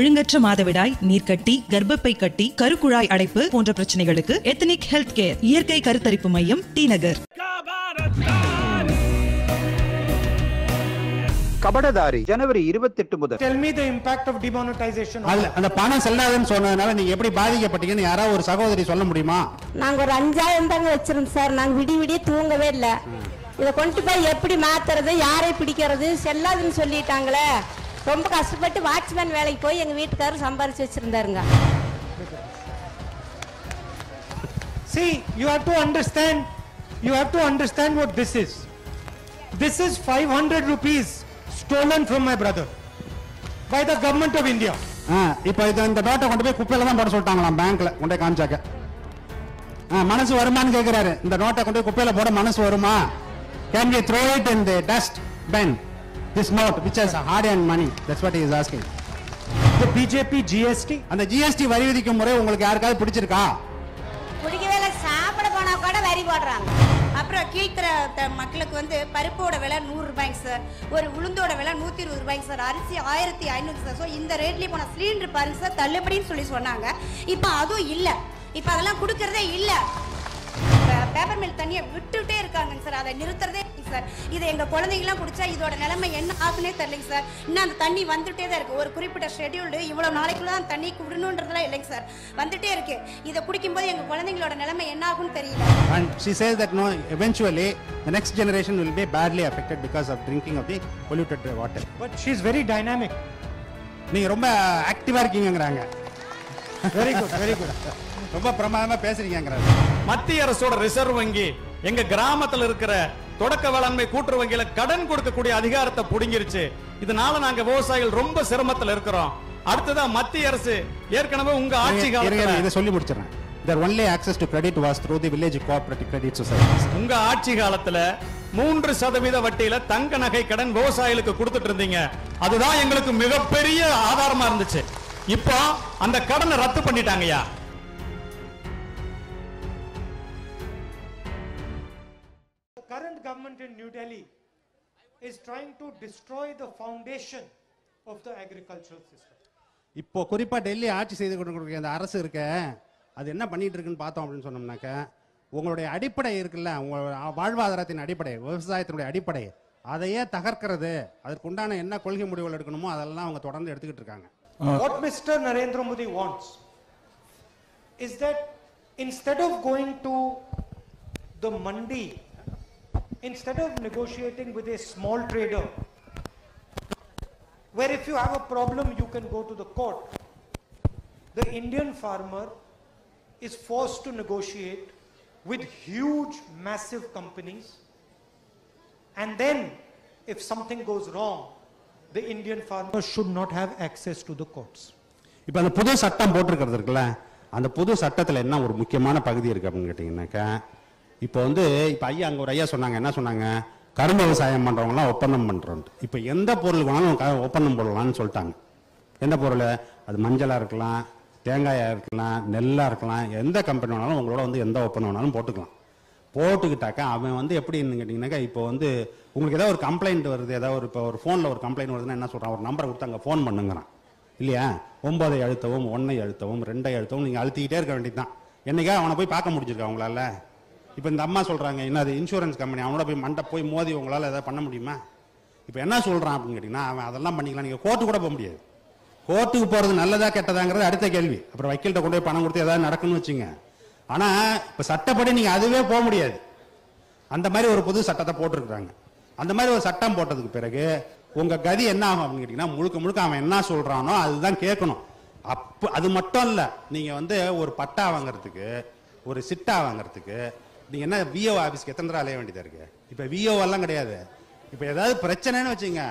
ஒழுங்கற்ற மாதவிடாய், நீர்க்கட்டி, கர்ப்பப்பை கட்டி, கருக்குழாய் அடைப்பு போன்ற பிரச்சனைகளுக்கு எத்தனிக் ஹெல்த் கேர் இயற்கை கருத்தரிப்பு மையம், டி நகர். கபடதாரி ஜனவரி 28 முதல். Tell me the impact of demonetization. அந்த பணம் செல்லாதுன்னு சொன்னதுனால நீங்க எப்படி பாதிக்கப்பட்டீங்கன்னு யாராவது ஒரு சகோதரி சொல்ல முடியுமா? நாங்க ஒரு 5000 தாங்க வச்சிருந்தோம் சார். நாங்க விடிய தூங்கவே இல்ல. இதை கொண்டு போய் எப்படி மாத்துறது, யாரை பிடிக்கிறது, செல்லாதுன்னு சொல்லிட்டாங்களே. ரொம்ப கஷ்டப்பட்டு வாட்ச்மேன் வேலைக்கு போய் எங்க வீட்டுக்காரர் சம்பாரிச்சு வச்சிருந்தாருங்க. See, you have to understand what this is. This is 500 rupees stolen from my brother by the government of India. இப்போ இந்த நோட்டை கொண்டு போய் குப்பையில தான் போட சொல்லிட்டாங்களாம் பேங்க்ல கொண்டு போய் காமிச்சாக்க. மனசு வருமான்னு கேக்குறாரு. இந்த நோட்டை கொண்டு போய் குப்பையில போட மனசு வருமா? Can we throw it in the dust bin? This note which has hard earned money. That's what he is asking. The BJP GST. அந்த GST வரி விதிக்கும் முறை உங்களுக்கு யாருக்காவது பிடிச்சிருக்கா? பிடிக்கவே இல்ல. சாப்பிட போனா கூட வரி போடுறாங்க. அப்புறம் கீழ்த்தர மக்களுக்கு வந்து பருப்போட விலை 100 ரூபாய்ங்க சார், ஒரு உளுந்தோட விலை 120 ரூபாய்ங்க சார், அரிசி 1500 சார். ஸோ இந்த ரேட்லேயே போன சிலிண்டர் பாருங்க சார் தள்ளுபடின்னு சொல்லி சொன்னாங்க. இப்போ அதுவும் இல்லை, இப்போ அதெல்லாம் கொடுக்கறதே இல்லை. பேப்பர் மில் தண்ணியை விட்டுட்டே இருக்காங்க சார், அதை நிறுத்துறதே சார். இது எங்க குழந்தைங்களாம் குடிச்சா இதோட நிலைமை என்ன ஆகுனே தெரியலைங்க சார். இன்னும் அந்த தண்ணி வந்துட்டே தான் இருக்கு. ஒரு குறிப்பிட்ட ஷெட்யூல்டு இவ்வளவு நாளைக்குள்ள அந்த தண்ணி விடணுன்றதுலாம் இல்லைங்க சார், வந்துட்டே இருக்கு. இதை குடிக்கும்போது எங்க குழந்தைங்களோட நிலைமை என்ன ஆகும்னு தெரியல. And she says that no, eventually the next generation will be badly affected because of drinking of the polluted water. But she is very dynamic. நீங்க ரொம்ப ஆக்டிவா இருக்கீங்கங்கறாங்க. Very good, very good. ரொம்ப பிரமாதமா பேசுறீங்கங்கறாங்க. மத்திய அரசோட ரிசர்வ் வங்கி எங்க கிராமத்துல இருக்கிற தொடக்க வேளாண்மை கூட்டுறவு வங்கியில கடன் கொடுக்கக்கூடிய அதிகாரத்தை புடுங்கிருச்சு. இதனால நாங்க விவசாயிகள் ரொம்ப சிரமத்துல இருக்கிறோம். அடுத்ததா மத்திய அரசு ஏற்கனவே உங்க ஆட்சி காலத்துல இத சொல்லி முடிச்சறேன். Their only access to credit was through the village cooperative credit societies. உங்க ஆட்சி காலத்துல 3% வட்டியில தங்க நகை கடன் விவசாயிகளுக்கு கொடுத்துட்டு இருந்தீங்க. அதுதான் எங்களுக்கு மிகப்பெரிய ஆதாரமா இருந்துச்சு. இப்போ அந்த கடனை ரத்து பண்ணிட்டாங்கயா. The current government in New Delhi is trying to destroy the foundation of the agricultural system. இப்போ குறிப்பா டெல்லி ஆட்சி செய்து கொண்டிருக்கிற அந்த அரசு இருக்க அது என்ன பண்ணிட்டு இருக்குன்னு பார்த்தோம் அப்படின்னு சொன்னோம்னாக்க, உங்களுடைய அடிப்படை இருக்குல்ல, உங்களோட வாழ்வாதாரத்தின் அடிப்படை, விவசாயத்தினுடைய அடிப்படை, அதையே தகர்க்கிறது. அதற்குண்டான என்ன கொள்கை முடிவுகள் எடுக்கணுமோ அதெல்லாம் அவங்க தொடர்ந்து எடுத்துக்கிட்டு இருக்காங்க. What Mr. Narendra Modi wants is that instead of going to the mandi, instead of negotiating with a small trader, where if you have a problem you can go to the court, the Indian farmer is forced to negotiate with huge massive companies, and then if something goes wrong the Indian farmer should not have access to the courts. இப்போ அந்த புது சட்டம் போட்டிருக்கிறது இருக்குல்ல, அந்த புது சட்டத்தில் என்ன ஒரு முக்கியமான பகுதி இருக்கு அப்படின்னு கேட்டீங்கன்னாக்கா, இப்போ இப்போ ஐயா அங்கே ஒரு ஐயா சொன்னாங்க, என்ன சொன்னாங்க, கரும்பு விவசாயம் பண்றவங்களாம் ஒப்பந்தம் பண்றோம். இப்போ எந்த பொருள் வேணாலும் ஒப்பந்தம் போடலாம்னு சொல்லிட்டாங்க. எந்த பொருள், அது மஞ்சளா இருக்கலாம், தேங்காயா இருக்கலாம், நெல்லா இருக்கலாம், எந்த கம்பெனி வேணாலும் உங்களோட எந்த ஒப்பந்தம் வேணாலும் போட்டுக்கலாம். போட்டுக்கிட்டாக்கா அவன் எப்படின்னு கேட்டீங்கன்னாக்கா, இப்போ உங்களுக்கு ஏதாவது ஒரு கம்ப்ளைண்ட் வருது, ஏதாவது இப்போ ஒரு ஃபோனில் ஒரு கம்ப்ளைண்ட் வருதுன்னா என்ன சொல்கிறான், ஒரு நம்பரை கொடுத்து அங்கே ஃபோன் பண்ணுங்கிறான் இல்லையா. 9 அழுத்தவும் 1 அழுத்தவும் 2 அழுத்தவும் நீங்கள் அழுத்திக்கிட்டே இருக்க வேண்டியது தான். என்னைக்கா அவனை போய் பார்க்க முடிஞ்சிருக்கா உங்களால்? இப்போ இந்த அம்மா சொல்கிறாங்க, என்ன அது இன்சூரன்ஸ் கம்பெனி, அவனோட போய் மண்டை போய் மோதி உங்களால் எதாவது பண்ண முடியுமா? இப்போ என்ன சொல்கிறான் அப்படின்னு கேட்டிங்கன்னா, அவன் அதெல்லாம் பண்ணிக்கலாம், நீங்கள் கோர்ட்டு கூட போக முடியாது. கோர்ட்டுக்கு போகிறது நல்லதா கெட்டதாங்கிறது அடுத்த கேள்வி. அப்புறம் வக்கீல்கிட்ட கொண்டு போய் பணம் கொடுத்து ஏதாவது நடக்குன்னு வச்சுங்க. ஆனால் இப்போ சட்டப்படி நீங்கள் அதுவே போக முடியாது. அந்த மாதிரி ஒரு புது சட்டத்தை போட்டிருக்கிறாங்க. அந்த மாதிரி ஒரு சட்டம் போட்டதுக்கு பிறகு உங்க கதி என்ன ஆகும் அப்படின்னு கேட்டீங்கன்னா, முழுக்க முழுக்க அவன் என்ன சொல்றானோ அதுதான் கேட்கணும். அது மட்டும் இல்ல, நீங்க ஒரு பட்டா வாங்குறதுக்கு, ஒரு சிட்டா வாங்குறதுக்கு நீங்க என்ன விஓ ஆபீஸ்க்கு எத்தனை தடவை அலைய வேண்டியதா இருக்கு. இப்ப விஓ எல்லாம் கிடையாது. இப்ப ஏதாவது பிரச்சனைன்னு வச்சுங்க,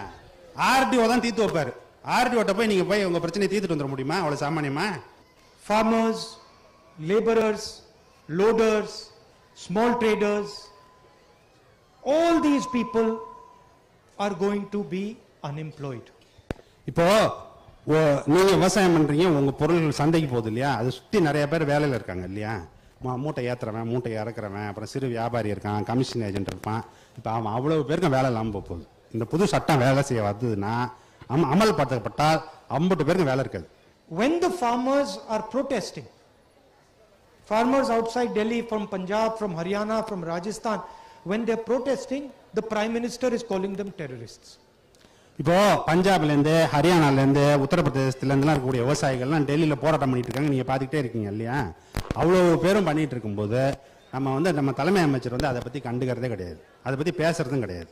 ஆர்டிஓ தான் தீர்த்து வைப்பாரு. ஆர்டிஓட்ட போய் நீங்க போய் உங்க பிரச்சனையை தீர்த்துட்டு வந்துட முடியுமா? அவ்வளவு சாமானியமா? Farmers, laborers, loaders, small traders, all these people are going to be unemployed. இப்போ நீங்க விவசாயம் பண்றீங்க, உங்க பொருள் சந்தைக்கு போகுது இல்லையா, அது சுத்தி நிறைய பேர் வேலையில இருக்காங்க இல்லையா. மூட்டை ஏத்துறவன், மூட்டை இறக்குறவன், அப்புறம் சிறு வியாபாரி இருக்கான், கமிஷன் ஏஜென்ட் இருப்பான். இப்போ அவன் அவ்வளவு பேருக்கும் வேலை இல்லாமல் போகுது. இந்த புது சட்டம் வேலை செய்ய வந்ததுன்னா, அமல்படுத்தப்பட்டால் 50 பேருக்கு வேலை இருக்காது. when the farmers are protesting, farmers outside Delhi, from Punjab, from Haryana, from Rajasthan, when they're protesting, the Prime Minister is calling them terrorists. இப்போ பஞ்சாப்ல இருந்து ஹரியானால இருந்து உத்தரப்பிரதேசத்துல இருந்துலாம் இருக்கக்கூடிய விவசாயிகள்லாம் டெல்லியில போராட்டம் பண்ணிட்டு இருக்காங்க, நீங்க பாத்துக்கிட்டே இருக்கீங்க இல்லையா? அவ்வளவு பேரும் பண்ணிட்டு இருக்கும்போது நம்ம தலைமை அமைச்சர் அதை பத்தி கண்டுக்கிறதே கிடையாது, அதை பத்தி பேசுறதும் கிடையாது.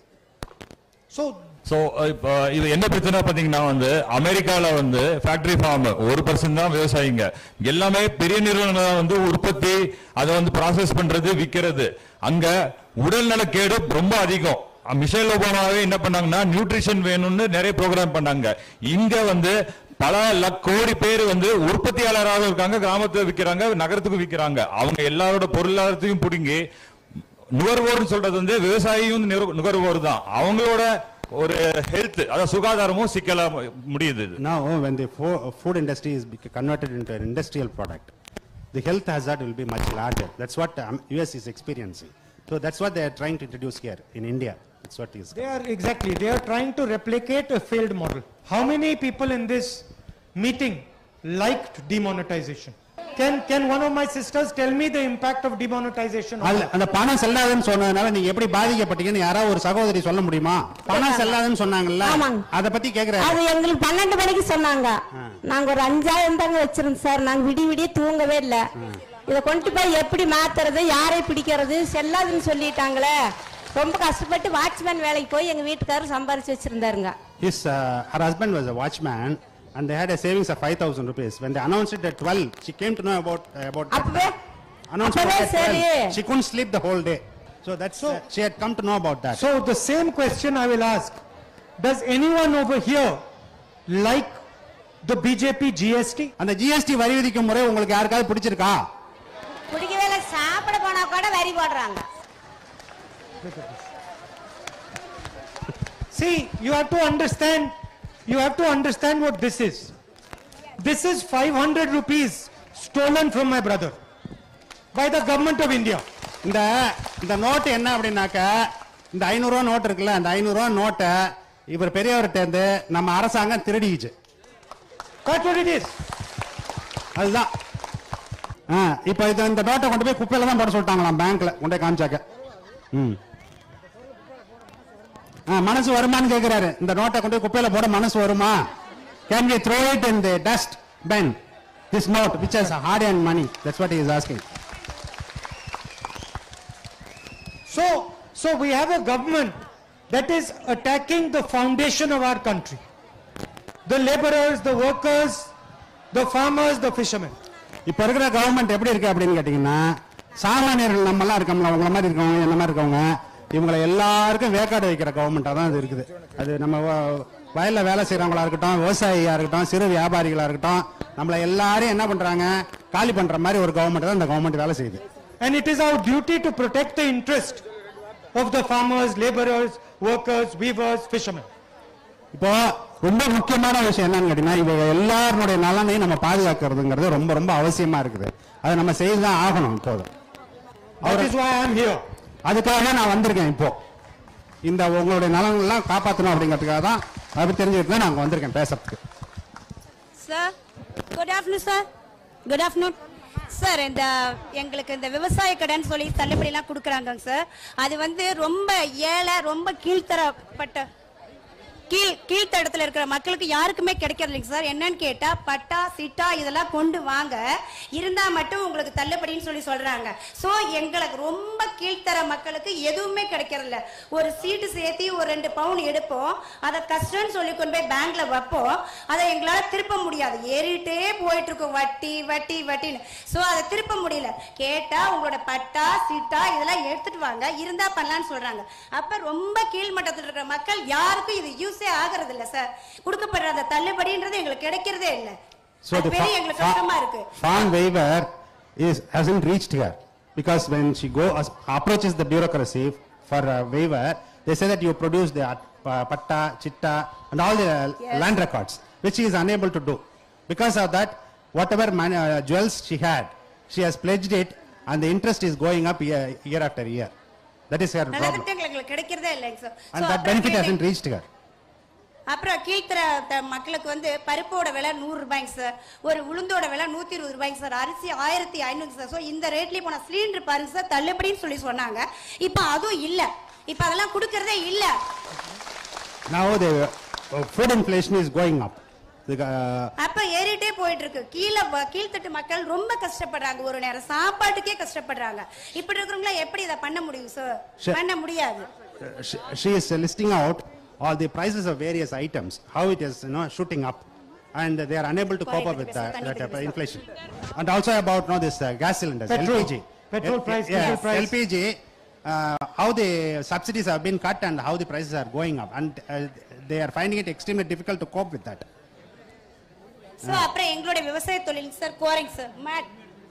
இப்போ இது என்ன பிரச்சனை பாத்தீங்கன்னா அமெரிக்கால ஃபேக்டரி ஃபார்ம் 1% தான் விவசாயிங்க, எல்லாமே பெரிய நிறுவனம் உற்பத்தி அதை ப்ராசஸ் பண்றது விற்கிறது. அங்க உடல்நலக்கேடு ரொம்ப அதிகம். மிஷேல் ஒபாமாவே என்ன பண்ணாங்கன்னா நியூட்ரிஷன் வேணும்னு நிறைய ப்ரோக்ராம் பண்ணாங்க. இங்க பல கோடி பேர் உற்பத்தியாளராக இருக்காங்க, கிராமத்துல விற்கிறாங்க, நகரத்துக்கு விற்கிறாங்க. அவங்க எல்லாரோட பொருளாதாரத்தையும் பிடுங்கி நுகர்வோர்னு சொல்றது விவசாயியும் நுகர்வோர் தான். அவங்களோட ஒரு ஹெல்த் அதாவது சுகாதாரமும் சிக்கலா முடியுது. Now when the food industry is converted into an industrial product, the health hazard will be much larger. That's what US is experiencing. So that's what they are trying to introduce here in India. That's what is. They are trying to replicate a failed model. How many people in this meeting liked demonetization? Can one of my sisters tell me the impact of demonetization? அந்த பணம் செல்லாதுன்னு சொன்னதனால நீங்க எப்படி பாதிக்கப்பட்டீங்கன்னு யாராவது ஒரு சகோதரி சொல்ல முடியுமா? பணம் செல்லாதுன்னு சொன்னாங்கல்ல, அத பத்தி கேக்குறேன். அது எங்களுக்கு 12 மணிக்கு சொன்னாங்க. நாங்க ஒரு 5000 தாங்க வச்சிருந்தோம் சார். நாங்க விடிய தூங்கவே இல்ல. இத கொண்டு போய் எப்படி மாத்துறது, யாரை பிடிக்கிறது செல்லாதுன்னு சொல்லிட்டாங்களே. ரொம்ப கஷ்டப்பட்டு வாட்ச்மேன் வேலைக்கு போய் எங்க வீட்டுக்காரர் சம்பாரிச்சு வச்சிருந்தாருங்க. Her husband was a watchman and they had a savings of 5,000 rupees. When they announced it at 12, she came to know about that. Announcement at 12. She couldn't sleep the whole day. So that's she had come to know about that. So the same question I will ask. Does anyone over here like the BJP GST? அந்த GST வரி விதிக்கும் முறை உங்களுக்கு யாருக்காவது பிடிச்சிருக்கா? பிடிக்கவே இல்ல. சாப்பிட போனா கூட வரி போடுறாங்க. See, you have to understand what this is. This is 500 rupees stolen from my brother by the government of India. இந்த நோட் என்ன அப்படின்னாக்க, இந்த 500 ரூபாய் நோட் இருக்குல்ல, அந்த 500 ரூபாய் நோட்டை இவர் பெரியவர்கிட்ட இருந்து நம்ம அரசாங்கம் திருடிச்சு. That's what it is. அதுதான். இப்போ இந்த நோட்டை கொண்டு போய் குப்பையில தான் போட சொல்லிட்டாங்களாம், பேங்க்ல கொண்டு காமிச்சாக்க. மனசு வருமான்னு கேக்குறாரு. இந்த நோட்டை கொண்டு குப்பையில போட மனசு வருமா? Can we throw it in the dust bin? This note which has hard earned money. That's what he is asking. So we have a government that is attacking the foundation of our country. The laborers, the workers, the farmers, the fishermen. இப்ப இருக்கிற government எப்படி இருக்கு அப்படின்னு கேட்டீங்கன்னா, சாமானியர்கள் நம்ம எல்லாம் இருக்கோம்ல, உங்களை மாதிரி இருக்கவங்க, என்ன மாதிரி இருக்கவங்க, இவங்களை எல்லாருக்கும் வேக்காடு வைக்கிற கவர்மெண்டா தான் இது இருக்குது. அது நம்ம வயல்ல வேலை செய்யறவங்களா இருக்கட்டும், விவசாயியா இருக்கட்டும், சிறு வியாபாரிகளா இருக்கட்டும், நம்மள எல்லாரையும் என்ன பண்றாங்க, காலி பண்ற மாதிரி ஒரு கவர்மெண்ட் தான் இந்த கவர்மெண்ட் வேலை செய்யுது. And it is our duty to protect the interest of the farmers, laborers, workers, weavers, fishermen. இப்போ ரொம்ப முக்கியமான விஷயம் என்னன்னு கேட்டீங்கன்னா, இவங்க எல்லாருடைய நலனையும் நம்ம பாதுகாக்கிறதுங்கிறது ரொம்ப ரொம்ப அவசியமா இருக்குது. அதை நம்ம செய்துதான் ஆகணும். இப்போது That is why I am here. அதுக்காக நான் வந்திருக்கேன். இப்போ இந்த உங்களுடைய நலன்கள்லாம் காப்பாற்றணும் அப்படிங்கிறதுக்காக தான், அதை தெரிஞ்சுக்கிட்டு தான் நாங்கள் வந்திருக்கேன் பேசுறதுக்கு. Sir, good afternoon sir. Good afternoon sir. எங்களுக்கு இந்த விவசாய கடன் சொல்லி தள்ளுபடி எல்லாம் கொடுக்குறாங்க சார். அது ரொம்ப ஏழை, ரொம்ப கீழ்த்தரப்பட்ட கீழ்த்தடத்துல இருக்கிற மக்களுக்கு யாருக்குமே கிடைக்கிறது இல்லைங்க சார். என்னன்னு கேட்டா பட்டா சிட்டா இதெல்லாம் கொண்டு வாங்க, இருந்தா மட்டும் உங்களுக்கு தள்ளுபடின்னு சொல்லி சொல்றாங்க. சோ எங்களுக்கு ரொம்ப கீழ்த்தர மக்களுக்கு எதுவுமே கிடைக்கிறது இல்ல. ஒரு சீட்டு சேர்த்தி ஒரு 2 பவுன் எடுப்போம், அதை கஷ்டம்னு சொல்லி கொண்டு போய் பேங்க்ல வைப்போம், அதை எங்களால திருப்ப முடியாது. ஏறிட்டே போயிட்டு இருக்கும், வட்டி வட்டி வட்டின்னு. சோ அதை திருப்ப முடியல. கேட்டா உங்களோட பட்டா சிட்டா இதெல்லாம் எடுத்துட்டு வாங்க, இருந்தா பண்ணலான்னு சொல்றாங்க. அப்ப ரொம்ப கீழ்மட்டத்தில் இருக்கிற மக்கள் யாருக்கும் இது யூஸ் ஆகிறது இல்ல சார். கொடுக்கப்படுற அந்த தள்ளுபடின்றது எங்களுக்கு கிடைக்கிறதே இல்ல. அது பெரிய எங்களுக்கு கஷ்டமா இருக்கு. Farm waiver hasn't reached her because when she approaches the bureaucracy for a waiver, they say that you produce the patta, chitta and all the land records, which she is unable to do. Because of that, whatever jewels she had, she has pledged it and the interest is going up year after year. That is her problem. எங்களுக்கு கிடைக்கிறதே இல்ல sir. And that benefit hasn't reached her. அப்புறம் கீழ்த்தர மக்களுக்கு வந்து பருப்போட விலை 100 ரூபாய்ங்க sir, ஒரு உளுந்தோட விலை 120 ரூபாய்ங்க சார், அரிசி 1500 சார். ஸோ இந்த ரேட்லயே போன சிலிண்டர் பாருங்க சார் தள்ளுபடின்னு சொல்லி சொன்னாங்க. இப்போ அதுவும் இல்ல, இப்போ அதெல்லாம் கொடுக்கறதே இல்ல. Now the food inflation is going up. அப்ப ஏறிட்டே போயிட்டு இருக்கு. கீழ்த்தட்டு மக்கள் ரொம்ப கஷ்டப்படுறாங்க, ஒரு நேரம் சாப்பாட்டுக்கே கஷ்டப்படுறாங்க. இப்படி இருக்கிறவங்கள எப்படி இதை பண்ண முடியும் சார்? பண்ண முடியாது. She is listing out all the prices of various items, how it is shooting up, and they are unable to cope up with that inflation. And also about this gas cylinders, petrol price, diesel price. LPG, how the subsidies have been cut and how the prices are going up, and they are finding it extremely difficult to cope with that. So அப்புறம் எங்களோட விவசாய தொழில் sir கோரிங் sir,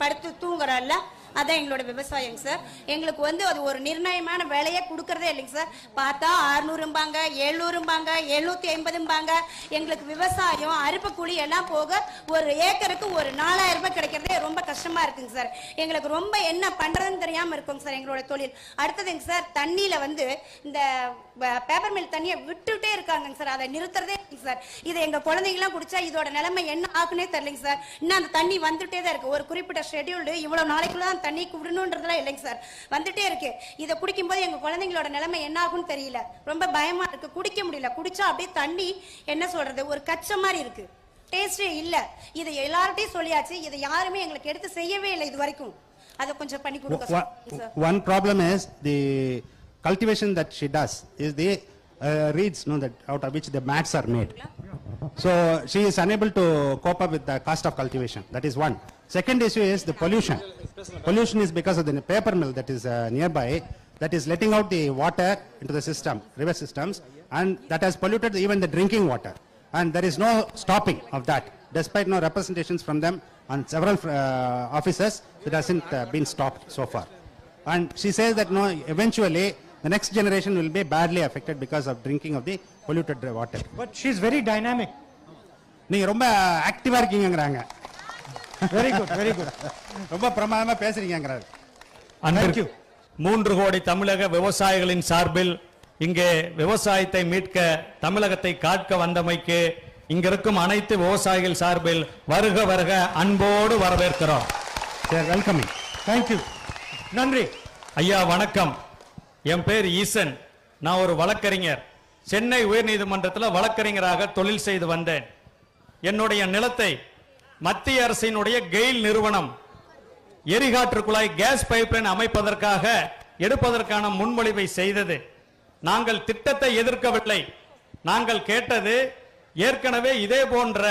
படுத்து தூங்குறல்ல அதான் எங்களோட விவசாயம் sir. எங்களுக்கு வந்து அது ஒரு நிர்ணயமான விலையை கொடுக்கறதே இல்லைங்க சார். பார்த்தா 600 700 750 எங்களுக்கு விவசாயம் அறுப்பு கூலி எல்லாம் போக ஒரு ஏக்கருக்கு ஒரு 4000 ரூபாய் கிடைக்கிறதே ரொம்ப கஷ்டமா இருக்குங்க சார். எங்களுக்கு ரொம்ப என்ன பண்றதுன்னு தெரியாம இருக்கும் சார் எங்களோட தொழில். அடுத்ததுங்க சார், தண்ணியில வந்து இந்த பேப்பர் மில் தண்ணியை விட்டுட்டே இருக்காங்க சார், அதை நிறுத்துறதே இல்லைங்க சார். இதை எங்க குழந்தைங்களாம் குடிச்சா இதோட நிலைமை என்ன ஆகுனே தெரியலைங்க சார். இன்னும் அந்த தண்ணி வந்துட்டே தான் இருக்கு. ஒரு குறிப்பிட்ட ஷெட்யூல்டு இவ்வளவு நாளைக்குள்ள தண்ணி விடணும்ன்றதுலாம் இல்லைங்க சார், வந்துட்டே இருக்கு. இதை குடிக்கும் போது எங்க குழந்தைங்களோட நிலைமை என்ன ஆகும்னு தெரியல, ரொம்ப பயமா இருக்கு. குடிக்க முடியல, குடிச்சா அப்படியே தண்ணி என்ன சொல்றது ஒரு கச்ச மாதிரி இருக்கு, டேஸ்டே இல்ல. இதை எல்லார்ட்டையும் சொல்லியாச்சு, இதை யாருமே எங்களுக்கு எடுத்து செய்யவே இல்லை இது வரைக்கும். அதை கொஞ்சம் பண்ணி கொடுங்க. One problem is the cultivation that she does is the reeds that out of which the mats are made. So she is unable to cope up with the cost of cultivation. That is one. Second issue is the pollution. Pollution is because of the paper mill that is nearby, that is letting out the water into the system, river systems, and that has polluted even the drinking water. And there is no stopping of that, despite no representations from them on several offices. It hasn't been stopped so far. And she says that eventually the next generation will be badly affected because of drinking of the polluted water. But she is very dynamic. நீங்க ரொம்ப ஆக்டிவா இருக்கீங்கங்கறாங்க. Very good, very good. ரொம்ப பிரமாதமா பேசுறீங்கங்கறாரு. Thank you. 3 கோடி தமிழக விவசாயிகளின் சார்பில் இங்கே விவசாயத்தை மீட்க தமிழகத்தை காக்க வந்தமைக்கு இங்க இருக்கும் அனைத்து விவசாயிகள் சார்பில் வருக வருக அன்போடு வரவேற்கிறோம். வெல்கம். Thank you. நன்றி. ஐயா வணக்கம். என் பேர் ஈசன். நான் ஒரு வழக்கறிஞர். சென்னை உயர்நீதிமன்றத்தில் வழக்கறிஞராக தொழில் செய்து வந்தேன். என்னுடைய நிலத்தை மத்திய அரசினுடைய கெயில் நிறுவனம் எரிகாற்று குழாய் கேஸ் பைப்லைன் அமைப்பதற்காக எடுப்பதற்கான முன்மொழிவை செய்தது. நாங்கள் திட்டத்தை எதிர்க்கவில்லை. நாங்கள் கேட்டது, ஏற்கனவே இதே போன்ற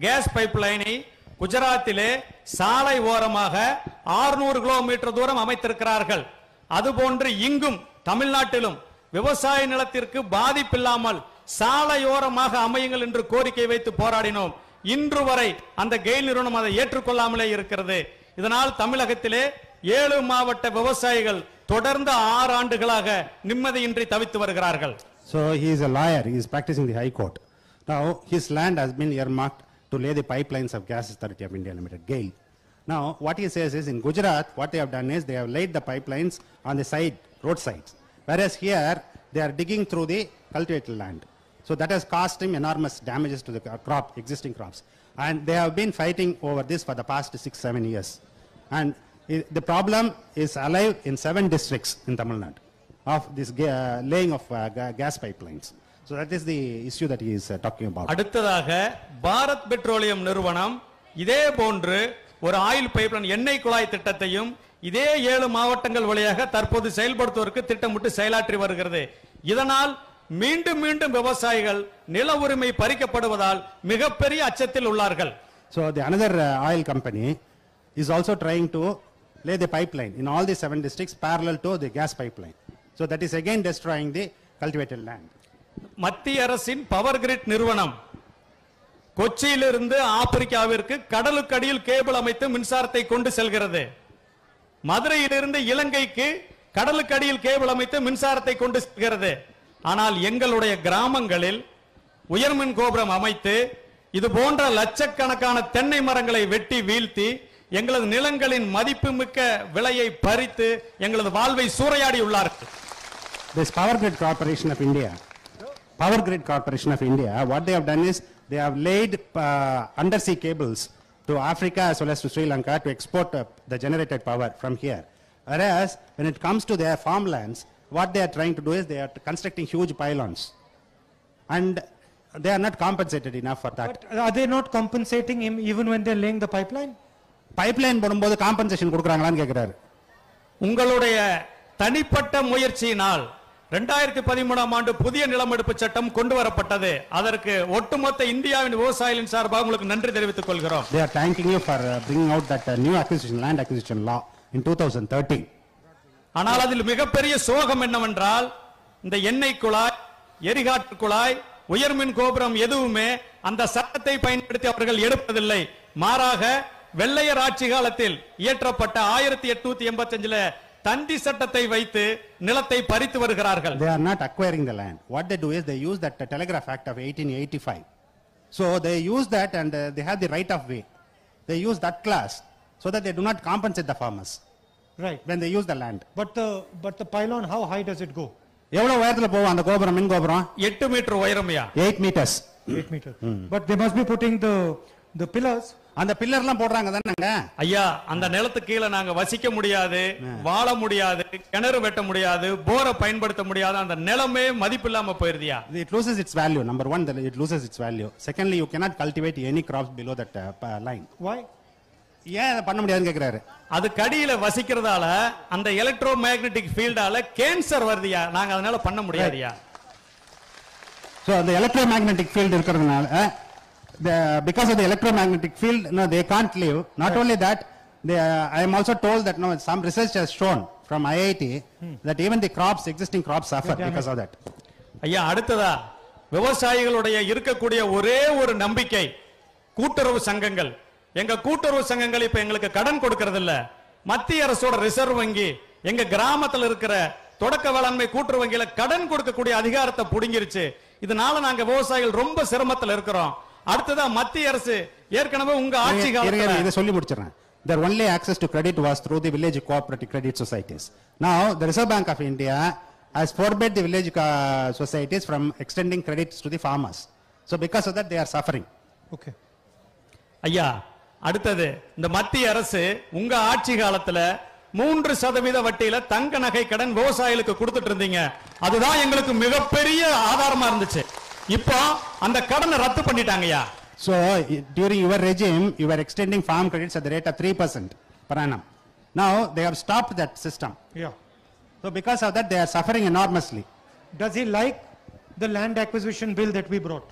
கேஸ் பைப்லைனை குஜராத்திலே சாலை ஓரமாக 600 கிலோமீட்டர் தூரம் அமைத்திருக்கிறார்கள். அதுபோன்று இங்கும் தமிழ்நாட்டிலும் விவசாய நிலத்திற்கு பாதிப்பில்லாமல் சாலையோரமாக அமையுங்கள் என்று கோரிக்கை வைத்து போராடினோம். இன்று வரை அந்த கெயில் நிறுவனம் அதை ஏற்றுக்கொள்ளாமலே இருக்கிறது. இதனால் தமிழகத்திலே 7 மாவட்ட விவசாயிகள் தொடர்ந்து 6 ஆண்டுகளாக நிம்மதியின்றி தவித்து வருகிறார்கள். So he is a lawyer. He is practicing the High Court. Now his land has been earmarked to lay the pipelines of Gas Authority of India Limited, GAIL. Now what he says is, in Gujarat what they have done is they have laid the pipelines on the side, roadsides, whereas here they are digging through the cultivated land. So that has caused him enormous damages to the existing crops, and they have been fighting over this for the past 6-7 years. And the problem is alive in 7 districts in Tamil Nadu of this laying of gas pipelines. So that is the issue that he is talking about. அடுத்ததாக Bharat petroleum நிறுவனம் இதே போன்று ஒரு oil pipeline எண்ணெய் குழாய் திட்டத்தையும் இதே 7 மாவட்டங்கள் வழியாக தற்போது செயல்படுத்துவதற்கு திட்டமிட்டு செயலாற்றி வருகிறது. இதனால் மீண்டும் மீண்டும் விவசாயிகள் நில உரிமை பறிக்கப்படுவதால் மிகப்பெரிய அச்சத்தில் உள்ளார்கள். So the another oil company is also trying to lay the pipeline in all the 7 districts parallel to the gas pipeline. So that is again destroying the cultivated land. மத்திய அரசின் பவர் கிரிட் நிறுவனம் கொச்சியிலிருந்து ஆப்பிரிக்காவிற்கு கடலுக்கடியில் cable அமைத்து மின்சாரத்தை கொண்டு செல்கிறது. மதுரையிலிருந்து இலங்கைக்கு கடலுக்கடியில் cable அமைத்து மின்சாரத்தை கொண்டு செல்கிறது. ஆனால் எங்களுடைய கிராமங்களில் உயர்மின் கோபுரம் அமைத்து இது போன்ற லட்சக்கணக்கான தென்னை மரங்களை வெட்டி வீழ்த்தி எங்களது நிலங்களின் மதிப்புமிக்க விலையை பறித்து எங்களது வாழ்வை சூறையாடி உள்ளார்கள். This Power Grid Corporation of India Power Grid Corporation of India, what they have done is they have laid undersea cables to Africa as well as to Sri Lanka to export the generated power from here. Whereas when it comes to their farmlands, what they are trying to do is they are constructing huge pylons. And they are not compensated enough for that. But are they not compensating him even when they're laying the pipeline? Pipeline போடும்போது compensation கொடுக்கறாங்களான்னு கேக்குறாரு. உங்களுடைய தனிப்பட்ட முயற்சியினால் 2013ஆம் ஆண்டு புதிய நிலமெடுப்பு சட்டம் கொண்டு வரப்பட்டது. அதற்கு ஒட்டுமொத்த இந்தியாவின் விவசாயிகளின் சார்பாக உங்களுக்கு நன்றி தெரிவித்துக் கொள்கிறோம். They are thanking you for bringing out that new land acquisition law in 2013. ஆனால் அதில் மிகப்பெரிய சோகம் என்னவென்றால் இந்த எண்ணெய் குழாய், எரிகாற்று குழாய், உயர்மின் கோபுரம் எதுவுமே அந்த சட்டத்தை பயன்படுத்தி அவர்கள் எடுப்பதில்லை. மாறாக வெள்ளையர் ஆட்சி காலத்தில் இயற்றப்பட்ட 1885ல தந்தி சட்டத்தை வைத்து நிலத்தை பறித்து வருகிறார்கள். They are not acquiring the land. What they do is they use that Telegraph Act of 1885. So they use that and they have the right of way. They use that class so that they do not compensate the farmers. Right. When they use the land. But the pylon, how high does it go? எவ்வளவு உயரத்துல போகும் அந்த கோபுரம், மின் கோபுரம்? 8 metre உயரம்யா. 8 meters. 8 meters. But they must be putting the pillars. அந்த பில்லர்லாம் போடுறாங்க தானங்க. ஐயா, அந்த நிலத்துக்கு கீழ நாங்க வசிக்க முடியாது, வாழ முடியாது, கிணறு வெட்ட முடியாது, போரை பயன்படுத்த முடியாது. அந்த நிலமே மதிப்பில்லாம போயிருதியா. It loses its value. Number one, it loses its value. Secondly, you cannot cultivate any crops below that line. Why? ஏன் அதை பண்ண முடியாதுன்னு கேக்குறாரு. அது கடியில வசிக்கிறதால அந்த எலக்ட்ரோ மேக்னெட்டிக் ஃபீல்டால கேன்சர் வருதியா. நாங்க அதனால பண்ண முடியாதியா. So the electromagnetic field இருக்கிறதுனால because of the electromagnetic field, no, they can't live. Not only that, I am also told that no, some research has shown from IIT that even the existing crops suffer because of that. ஐயா, அடுத்ததா விவசாயிகளுடைய இருக்கக்கூடிய ஒரே ஒரு நம்பிக்கை கூட்டுறவு சங்கங்கள். எங்க கூட்டுறவு சங்கங்கள் இப்ப எங்களுக்கு கடன் கொடுக்கிறது இல்ல. மத்திய அரசோட ரிசர்வ் வங்கி எங்க கிராமத்துல இருக்கிற தொடக்க வேளாண்மை கூட்டுறவு வங்கியில கடன் கொடுக்கக்கூடிய அதிகாரத்தை புடுங்கிருச்சு. இதனால நாங்க விவசாயிகள் ரொம்ப சிரமத்துல இருக்கிறோம். அடுத்ததா மத்திய அரசு ஏற்கனவே உங்க ஆட்சி காலத்துல இத சொல்லி முடிச்சறேன். Their only access to credit was through the village cooperative credit societies. Now the Reserve Bank of India has forbade the village societies from extending credits to the farmers. So because of that they are suffering. Okay. ஐயா, அடுத்தது இந்த மத்திய அரசு உங்க ஆட்சி காலத்துல 3% வட்டியில தங்க நகை கடன் விவசாயிகளுக்கு கொடுத்துட்டு இருந்தீங்க. அதுதான் எங்களுக்கு மிகப்பெரிய ஆதாரமா இருந்துச்சு. இப்போ அந்த கடனை ரத்து பண்ணிட்டாங்கயா. So during your regime you were extending farm credits at the rate of 3% per annum. Now they have stopped that system. Yeah. So because of that they are suffering enormously. Does he like the land acquisition bill that we brought?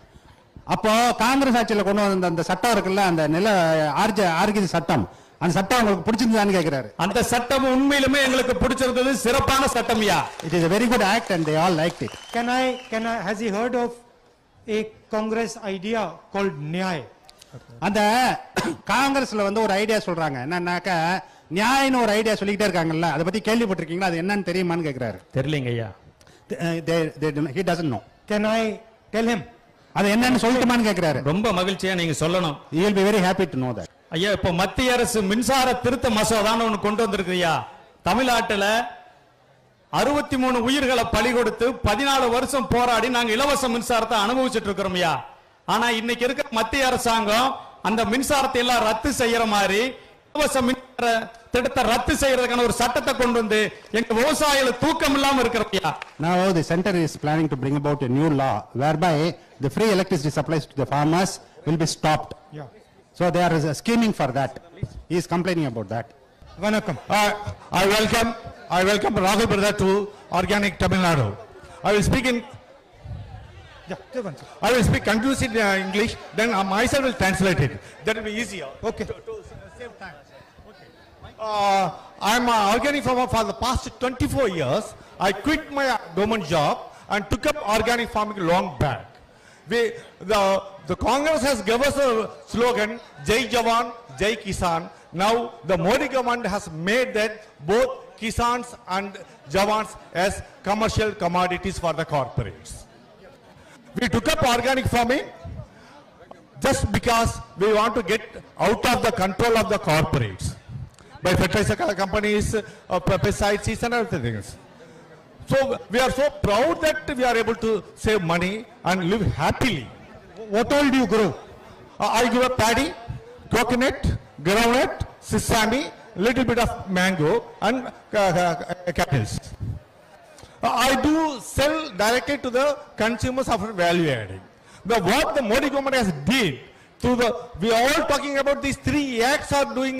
அப்போ காங்கிரஸ் ஆட்சியில கொண்டு வந்த அந்த சட்டம் இருக்குல்ல, அந்த நில ஆர்கிஜி சட்டம், அந்த சட்டம் உங்களுக்கு பிடிச்சிருந்தான்னு கேக்குறாரு. அந்த சட்டம் உண்மையிலுமே எங்களுக்கு பிடிச்சிருந்தது, சிறப்பான சட்டம்யா. It is a very good act and they all liked it. Can I has he heard of a Congress idea called Nyay? அந்த காங்கிரஸ்ல வந்து ஒரு ஐடியா சொல்றாங்க. என்னன்னாக்க நியாயன்னு ஒரு ஐடியா சொல்லிட்டே இருக்காங்கல்ல, அதை பத்தி கேள்விப்பட்டிருக்கீங்களா? அது என்னன்னு தெரியுமான்னு கேக்குறாரு. தெரியலங்க ஐயா. He doesn't know. Can I tell him? அது என்னன்னு சொல்லட்டுமான்னு கேக்குறாரு. ரொம்ப மகிழ்ச்சியா நீங்க சொல்லணும். He will be very happy to know that. ஐயா, இப்ப மத்திய அரசு மின்சார திருத்த மசோதான்னு ஒன்னு கொண்டு வந்திருக்குயா. தமிழ்நாட்டுல 63 உயிர்களை பலி கொடுத்து 14 வருஷம் போராடி நாங்க இலவச மின்சாரத்தை அனுபவிச்சுட்டு இருக்கிறோம் ஐயா. ஆனா இன்னைக்கு இருக்க மத்திய அரசாங்கம் அந்த மின்சாரத்தை எல்லாம் ரத்து செய்யற மாதிரி இலவச மின்சார திட்டத்தை ரத்து செய்யறதுக்கான ஒரு சட்டத்தை கொண்டு வந்து எங்க விவசாயிகள் தூக்கம் இல்லாம இருக்கிறோம். Now the center is planning to bring about a new law whereby the free electricity supplies to the farmers will be stopped. Yeah. So they are scheming for that. He is complaining about that. Vanakkam. I welcome Rahul brother to Organic Tamil Nadu. I will speak in I will speak conclusive English, then myself will translate it. That will be easier. Okay. To save time. Okay. I am an organic farmer for the past 24 years. I quit my government job and took up organic farming long back. The Congress has given us a slogan, Jai Jawan, Jai Kisan. Now the Modi government has made that both Kisans and Jawans as commercial commodities for the corporates. We took up organic farming just because we want to get out of the control of the corporates by fertilizer companies, pesticides and other things. So we are so proud that we are able to save money and live happily. What all do you grow? I give a paddy, coconut, groundnut, sesame, little bit of mango and cattles. I do sell directly to the consumers after value adding. What the Modi government has did we are all talking about these 3 acts are doing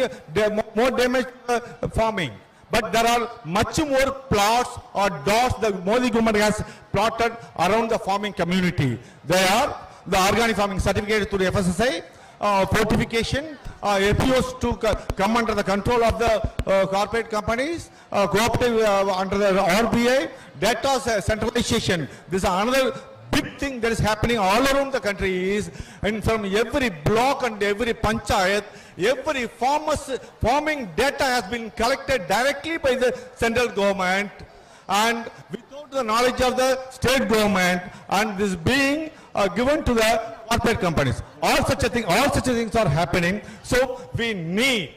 more damage to farming. But there are much more plots or dots the Modi government has plotted around the farming community. They are the organic farming certificate through the FSSI, fortification, APOs to come under the control of the corporate companies, cooperative under the RBI, data centralization. This is another big thing that is happening all around the country is, and from every block and every panchayat, every farming data has been collected directly by the central government and without the knowledge of the state government, and this being given to the corporate companies. All such things are happening. So we need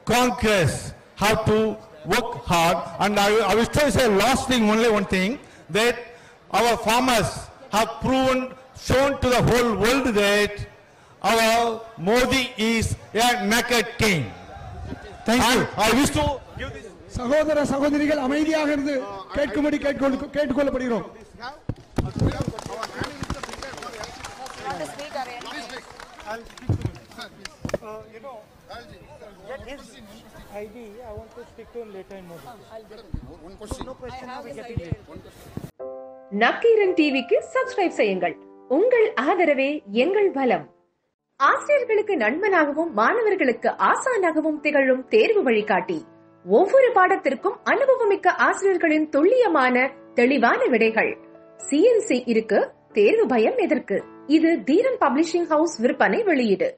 Congress have to work hard. And I will say last thing, only one thing, that our farmers have shown to the whole world that our Modi is a naked king. Thank you. I wish to give this. சகோதர சகோதரிகள் அமைதியாக இருந்து கேட்கும்படி கேட்டுக்கொள்ளப்படுகிறோம். I want to speak to him later in more detail. No question. We getting late. Nakkheeran டிவிக்கு subscribe செய்யுங்கள். உங்கள் ஆதரவே எங்கள் பலம். ஆசிரியர்களுக்கு நண்பனாகவும் மாணவர்களுக்கு ஆசானாகவும் திகழும் தேர்வு வழிகாட்டி. ஒவ்வொரு பாடத்திற்கும் அனுபவமிக்க ஆசிரியர்களின் துல்லியமான தெளிவான விடைகள். CNC இருக்கு, தேர்வு பயம் எதற்கு? இது தீரன் பப்ளிஷிங் ஹவுஸ் விற்பனை வெளியீடு.